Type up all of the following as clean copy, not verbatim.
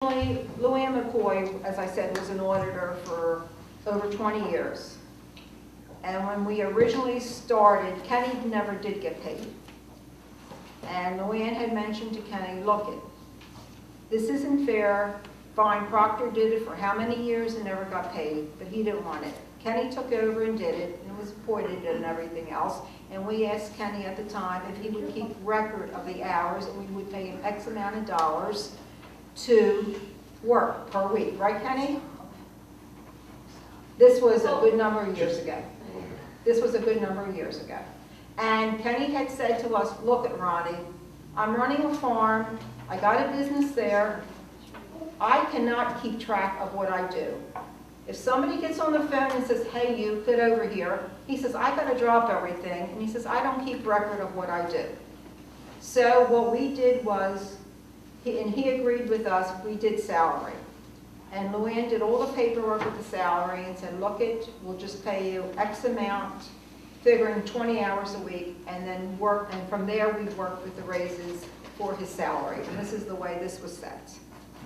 Luann McCoy, as I said, was an auditor for over 20 years. And when we originally started, Kenny never did get paid. And Luann had mentioned to Kenny, look, this isn't fair. Fine, Proctor did it for how many years and never got paid, but he didn't want it. Kenny took over and did it, and was appointed and everything else. And we asked Kenny at the time if he would keep record of the hours, and we would pay him X amount of dollars to work per week. Right, Kenny? This was a good number of years ago. This was a good number of years ago. And Kenny had said to us, look at Ronnie, I'm running a farm, I got a business there, I cannot keep track of what I do. If somebody gets on the phone and says, hey, you, get over here, he says, I got to drop everything, and he says, I don't keep record of what I do. So what we did was, and he agreed with us, we did salary. And Luann did all the paperwork with the salary and said, look we'll just pay you X amount, figuring 20 hours a week, and then work, and from there we worked with the raises for his salary. And this is the way this was set.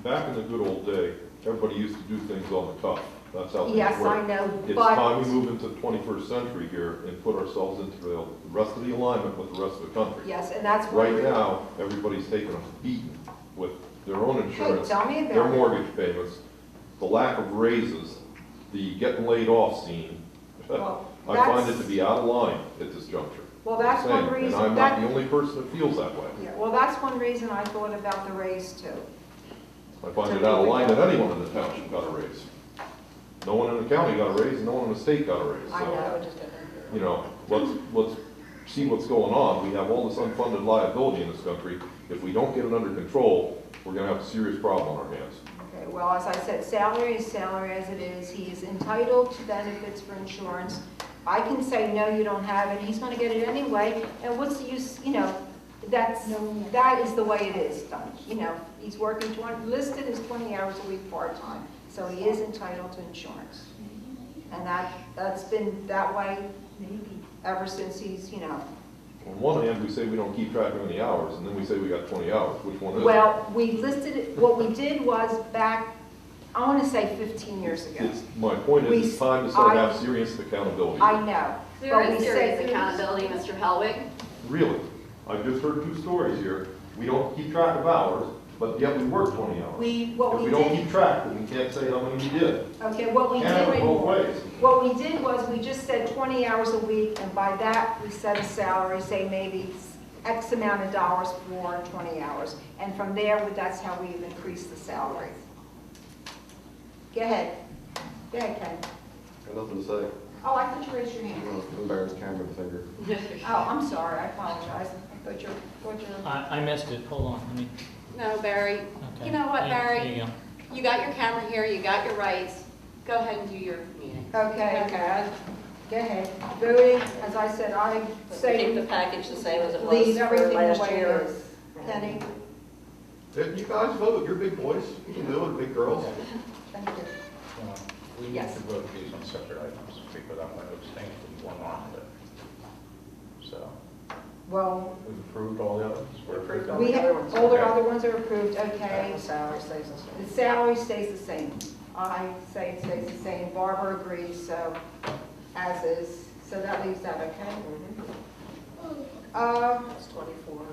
Back in the good old day, everybody used to do things on the cuff. That's how things yes, work. I know, It's but time we move into the 21st century here and put ourselves into the rest of the alignment with the rest of the country. yes, and that's what Right now, everybody's taking a beating with their own insurance, tell me about their it. mortgage payments, the lack of raises, the getting laid off scene. Well, I find it to be out of line at this juncture. Well, that's one reason. And I'm not the only person that feels that way. Yeah, well, that's one reason I thought about the raise too. I find it out of line that anyone in the township got a raise. No one in the county got a raise, and no one in the state got a raise. I So, know. you know, let's see what's going on. We have all this unfunded liability in this country. If we don't get it under control, we're going to have a serious problem on our hands. Okay, well, as I said, salary is salary as it is. He is entitled to benefits for insurance. I can say, no, you don't have it. He's going to get it anyway. And what's the use, you know, that is the way it is done. You know, he's working listed as 20 hours a week part-time. So he is entitled to insurance. And that's been that way ever since he's, you know. On one hand, we say we don't keep track of any hours, and then we say we got 20 hours. Which one is it? Well, we listed it, what we did was back, I want to say 15 years ago. My point is, it's time to start have serious accountability. I know. There is serious accountability, Mr. Helwig. Really? I've just heard two stories here. We don't keep track of hours, but yet we work 20 hours. If we don't keep track, then we can't say how many we did. Okay, what we Can't have it both ways. What we did was we just said 20 hours a week, and by that we set a salary, say maybe X amount of dollars for 20 hours. And from there, that's how we've increased the salary. Go ahead. Go ahead, Ken. Got nothing to say. Oh, I thought you raised your hand. Embarrassed camera finger. Oh, I'm sorry, I apologize. I thought you're... I missed it. Hold on. Let me. No, Barry. Okay. You know what, Barry? There you go. You got your camera here, you got your rights. Go ahead and do your meeting. Okay, go ahead. Voting, as I said, I say... Keep the package the same as it was Leave for everything the last way it year. is. Penny? If you guys vote, you're big boys. You can do it, big girls. Thank you. We need Yes. to vote these on separate items because I'm going to abstain from one on it. So, Well, we've approved all the others? We approved all we the have, other ones. all the other ones are approved, okay. The salary stays the same. The salary stays the same. I say it stays the same. Barbara agrees, so, as is. So that leaves that, okay? That's 24.